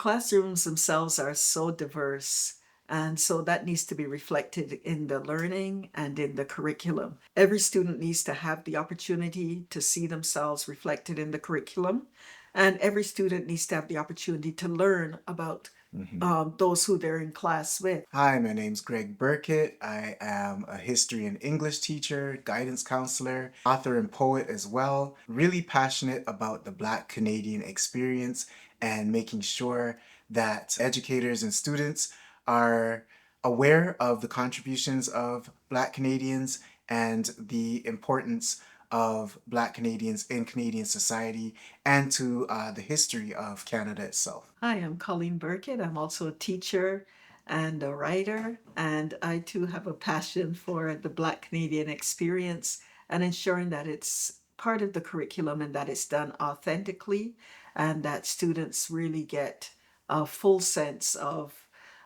classrooms themselves are so diverse. And so that needs to be reflected in the learning and in the curriculum. Every student needs to have the opportunity to see themselves reflected in the curriculum. And every student needs to have the opportunity to learn about those who they're in class with. Hi, my name's Greg Birkett. I am a history and English teacher, guidance counselor, author and poet as well. Really passionate about the Black Canadian experience and making sure that educators and students are aware of the contributions of Black Canadians and the importance of Black Canadians in Canadian society and to the history of Canada itself. Hi, I'm Coleen Birkett. I'm also a teacher and a writer, and I too have a passion for the Black Canadian experience and ensuring that it's part of the curriculum and that it's done authentically and that students really get a full sense of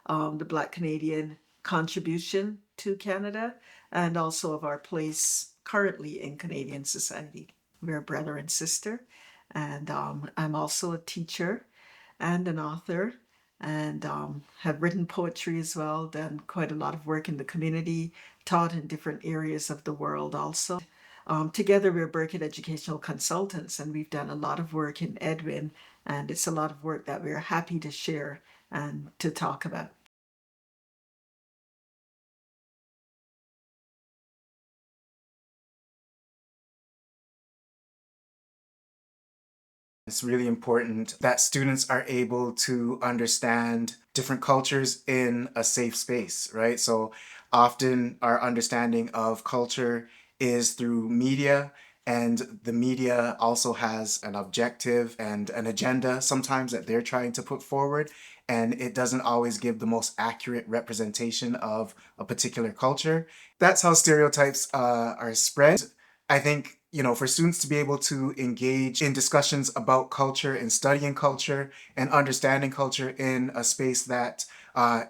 the Black Canadian contribution to Canada and also of our place currently in Canadian society. We're a brother and sister, and I'm also a teacher and an author and have written poetry as well, done quite a lot of work in the community, taught in different areas of the world also. Together, we're Birkett Educational Consultants, and we've done a lot of work in Edwin, and it's a lot of work that we're happy to share and to talk about. It's really important that students are able to understand different cultures in a safe space, right? So often our understanding of culture is through media, and the media also has an objective and an agenda sometimes that they're trying to put forward, and it doesn't always give the most accurate representation of a particular culture. That's how stereotypes are spread. I think, for students to be able to engage in discussions about culture and studying culture and understanding culture in a space that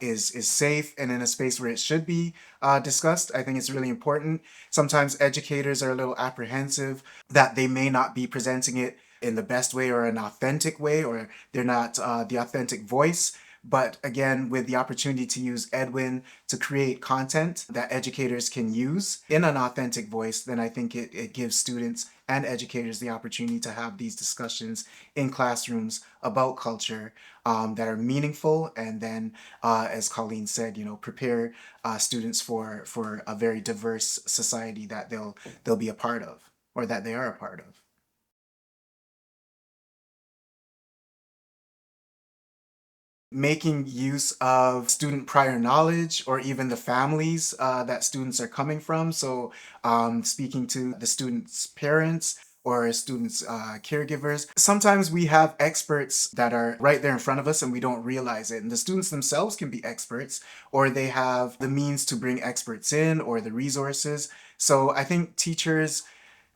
is safe and in a space where it should be discussed, I think it's really important. Sometimes educators are a little apprehensive that they may not be presenting it in the best way or an authentic way, or they're not the authentic voice. But again, with the opportunity to use Edwin to create content that educators can use in an authentic voice, then I think it gives students and educators the opportunity to have these discussions in classrooms about culture that are meaningful, and then, as Colleen said, prepare students for a very diverse society that they'll be a part of, or that they are a part of. Making use of student prior knowledge or even the families that students are coming from. So speaking to the students' parents or students' caregivers. Sometimes we have experts that are right there in front of us and we don't realize it. And the students themselves can be experts, or they have the means to bring experts in or the resources. So I think teachers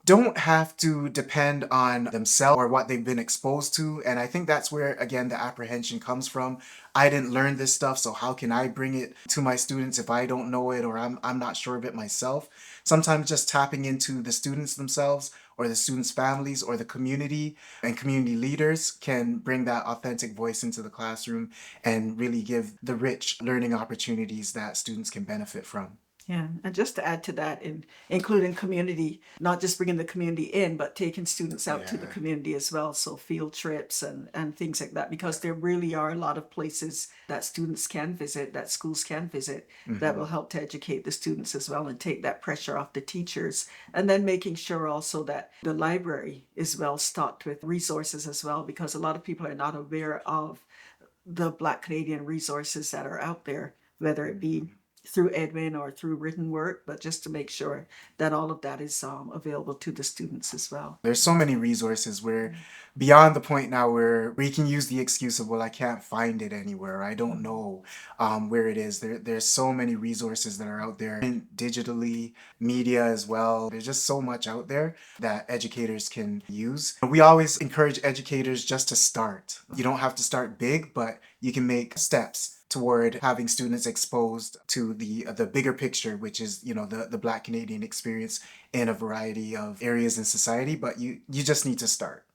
don't have to depend on themselves or what they've been exposed to. And I think that's where, again, the apprehension comes from. I didn't learn this stuff, so how can I bring it to my students if I don't know it or I'm not sure of it myself? Sometimes just tapping into the students themselves or the students' families or the community and community leaders can bring that authentic voice into the classroom and really give the rich learning opportunities that students can benefit from. Yeah, and just to add to that, including community, not just bringing the community in, but taking students out to the Yeah. community as well. So field trips and things like that, because there really are a lot of places that students can visit, that schools can visit, that will help to educate the students as well and take that pressure off the teachers. And then making sure also that the library is well stocked with resources as well, because a lot of people are not aware of the Black Canadian resources that are out there, whether it be through Edwin or through written work, but just to make sure that all of that is available to the students as well. There's so many resources. We're beyond the point now where we can use the excuse of, well, I can't find it anywhere. I don't know where it is. There's so many resources that are out there, and digitally, media as well. There's just so much out there that educators can use. We always encourage educators just to start. You don't have to start big, but you can make steps toward having students exposed to the bigger picture, which is, the Black Canadian experience in a variety of areas in society, but you just need to start.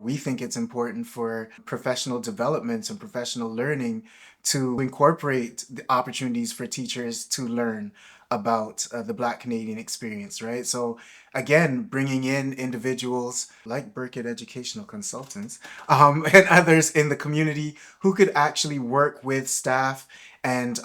We think it's important for professional development and professional learning to incorporate the opportunities for teachers to learn about the Black Canadian experience, right? So, again, bringing in individuals like Birkett Educational Consultants and others in the community who could actually work with staff and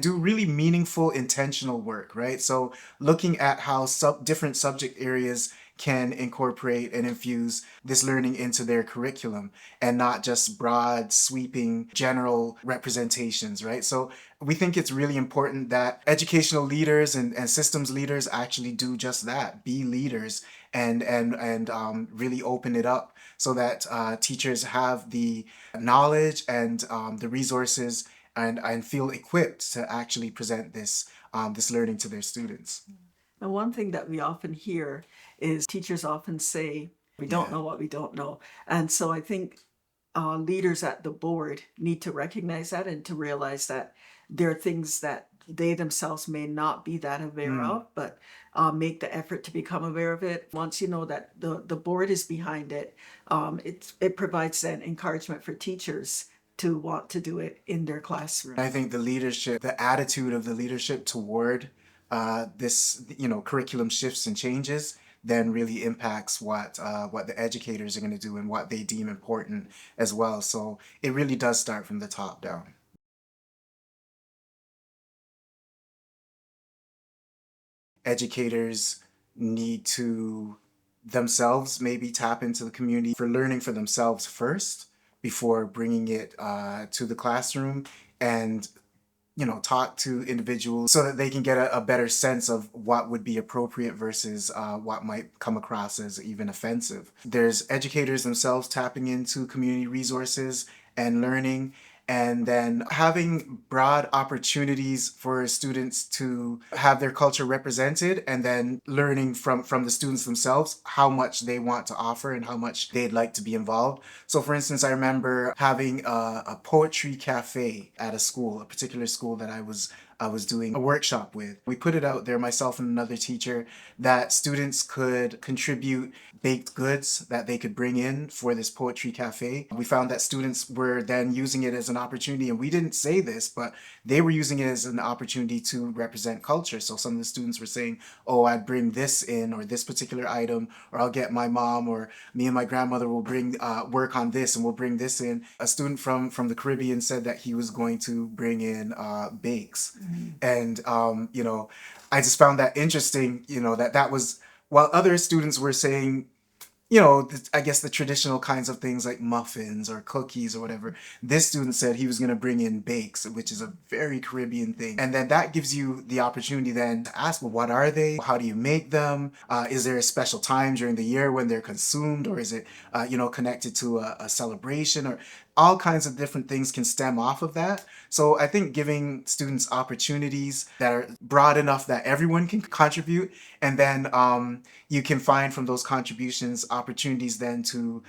do really meaningful, intentional work, right? So, looking at how different subject areas can incorporate and infuse this learning into their curriculum and not just broad, sweeping, general representations, right? So we think it's really important that educational leaders and systems leaders actually do just that, be leaders and really open it up so that teachers have the knowledge and the resources and feel equipped to actually present this learning to their students. And one thing that we often hear is teachers often say, we don't Yeah. know what we don't know. And so I think leaders at the board need to recognize that and to realize that there are things that they themselves may not be that aware Mm. of, but make the effort to become aware of it. Once you know that the board is behind it, it provides then encouragement for teachers to want to do it in their classroom. I think the leadership, the attitude of the leadership toward this, curriculum shifts and changes, then really impacts what the educators are going to do and what they deem important as well. So it really does start from the top down. Educators need to themselves maybe tap into the community for learning for themselves first before bringing it to the classroom and talk to individuals so that they can get a better sense of what would be appropriate versus what might come across as even offensive. There's educators themselves tapping into community resources and learning, and then having broad opportunities for students to have their culture represented, and then learning from the students themselves how much they want to offer and how much they'd like to be involved. So for instance, I remember having a poetry cafe at a school, a particular school that I was doing a workshop with. We put it out there, myself and another teacher, that students could contribute baked goods that they could bring in for this poetry cafe. We found that students were then using it as an opportunity, and we didn't say this, but they were using it as an opportunity to represent culture. So some of the students were saying, oh, I'd bring this in, or this particular item, or I'll get my mom or me and my grandmother will bring work on this and we'll bring this in. A student from the Caribbean said that he was going to bring in bakes. And I just found that interesting, that was while other students were saying, I guess the traditional kinds of things like muffins or cookies or whatever. This student said he was going to bring in bakes, which is a very Caribbean thing. And then that gives you the opportunity then to ask, well, what are they? How do you make them? Is there a special time during the year when they're consumed? Or is it, connected to a celebration? Or all kinds of different things can stem off of that. So I think giving students opportunities that are broad enough that everyone can contribute, and then you can find from those contributions opportunities then to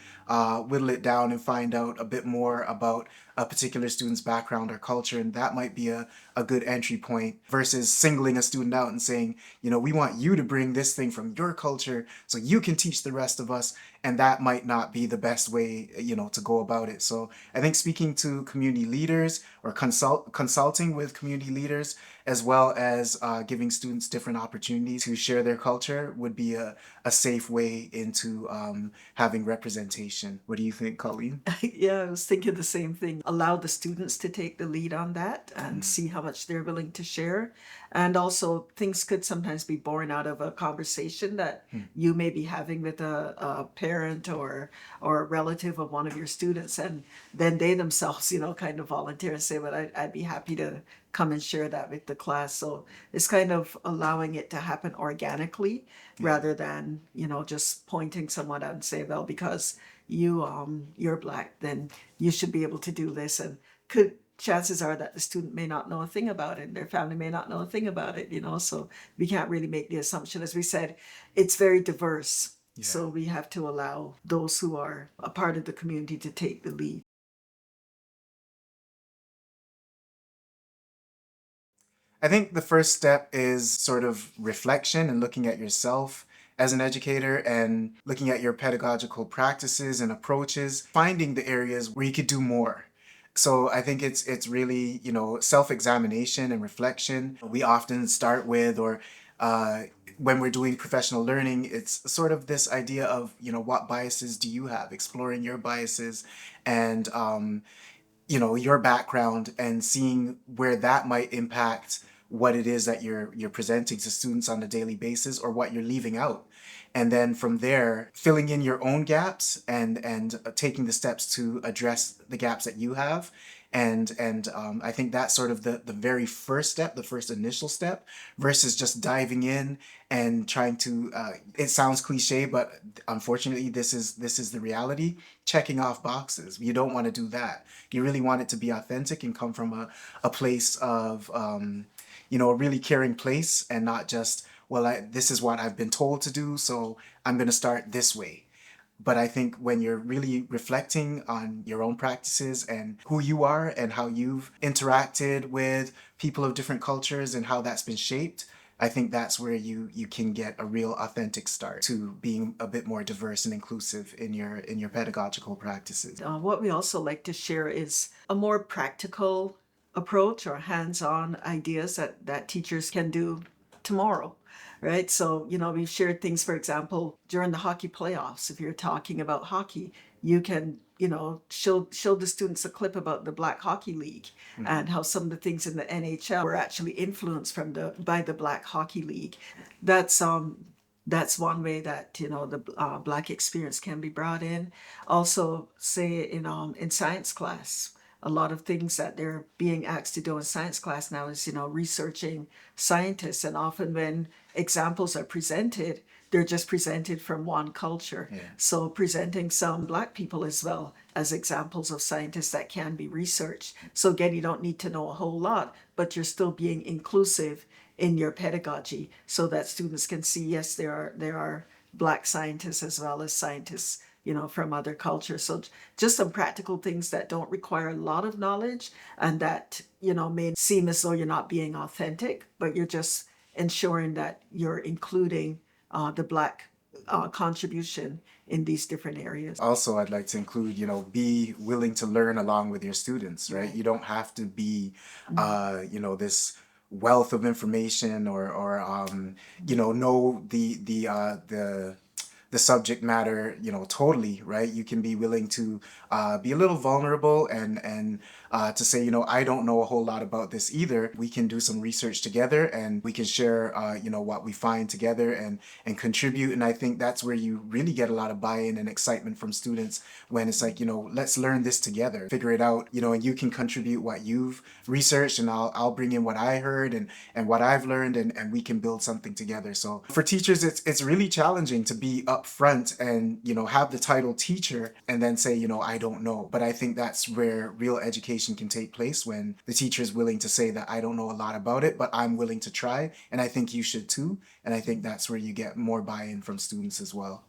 whittle it down and find out a bit more about a particular student's background or culture, and that might be a good entry point versus singling a student out and saying, we want you to bring this thing from your culture so you can teach the rest of us, and that might not be the best way, to go about it. So I think speaking to community leaders or consulting with community leaders, as well as giving students different opportunities to share their culture, would be a safe way into having representation. What do you think, Colleen? Yeah, I was thinking the same thing. Allow the students to take the lead on that and Mm. see how much they're willing to share. And also, things could sometimes be born out of a conversation that Mm. you may be having with a parent or a relative of one of your students, and then they themselves, kind of volunteer and say, "But I'd be happy to come and share that with the class." So it's kind of allowing it to happen organically rather than just pointing someone out and say, "Well, because you're black, then you should be able to do this." And could chances are that the student may not know a thing about it and their family may not know a thing about it, so we can't really make the assumption. As we said, it's very diverse, Yeah. so we have to allow those who are a part of the community to take the lead. I think the first step is sort of reflection and looking at yourself as an educator and looking at your pedagogical practices and approaches, finding the areas where you could do more. So I think it's really, self-examination and reflection. We often start with, or when we're doing professional learning, it's sort of this idea of, what biases do you have? Exploring your biases and your background, and seeing where that might impact what it is that you're presenting to students on a daily basis, or what you're leaving out. And then from there, filling in your own gaps, and taking the steps to address the gaps that you have. And I think that's sort of the very first step, the first initial step, versus just diving in and trying to. It sounds cliche, but unfortunately, this is the reality. Checking off boxes. You don't want to do that. You really want it to be authentic and come from a place of a really caring place, and not just, well, this is what I've been told to do, so I'm going to start this way. But I think when you're really reflecting on your own practices and who you are and how you've interacted with people of different cultures and how that's been shaped, I think that's where you can get a real authentic start to being a bit more diverse and inclusive in your pedagogical practices. What we also like to share is a more practical approach or hands-on ideas that teachers can do tomorrow, right? So, we've shared things, for example, during the hockey playoffs. If you're talking about hockey, you can, show the students a clip about the Black Hockey League and how some of the things in the NHL were actually influenced by the Black Hockey League. That's that's one way that the Black experience can be brought in. Also, say in science class, a lot of things that they're being asked to do in science class now is researching scientists, and often when examples are presented, they're just presented from one culture. Yeah. So presenting some Black people as well as examples of scientists that can be researched. So again, you don't need to know a whole lot, but you're still being inclusive in your pedagogy so that students can see, yes, there are Black scientists as well as scientists from other cultures. So just some practical things that don't require a lot of knowledge, and that may seem as though you're not being authentic, but you're just ensuring that you're including the Black contribution in these different areas. Also, I'd like to include, be willing to learn along with your students, right? Right. You don't have to be, this wealth of information, or know the subject matter, totally, right? You can be willing to be a little vulnerable, and to say, I don't know a whole lot about this either. We can do some research together, and we can share, what we find together, and contribute. And I think that's where you really get a lot of buy-in and excitement from students, when it's like, let's learn this together, figure it out, and you can contribute what you've researched, and I'll bring in what I heard, and what I've learned, and we can build something together. So for teachers, it's really challenging to be up front and have the title teacher, and then say, I don't know. But I think that's where real education can take place, when the teacher is willing to say that I don't know a lot about it, but I'm willing to try, and I think you should too. And I think that's where you get more buy-in from students as well.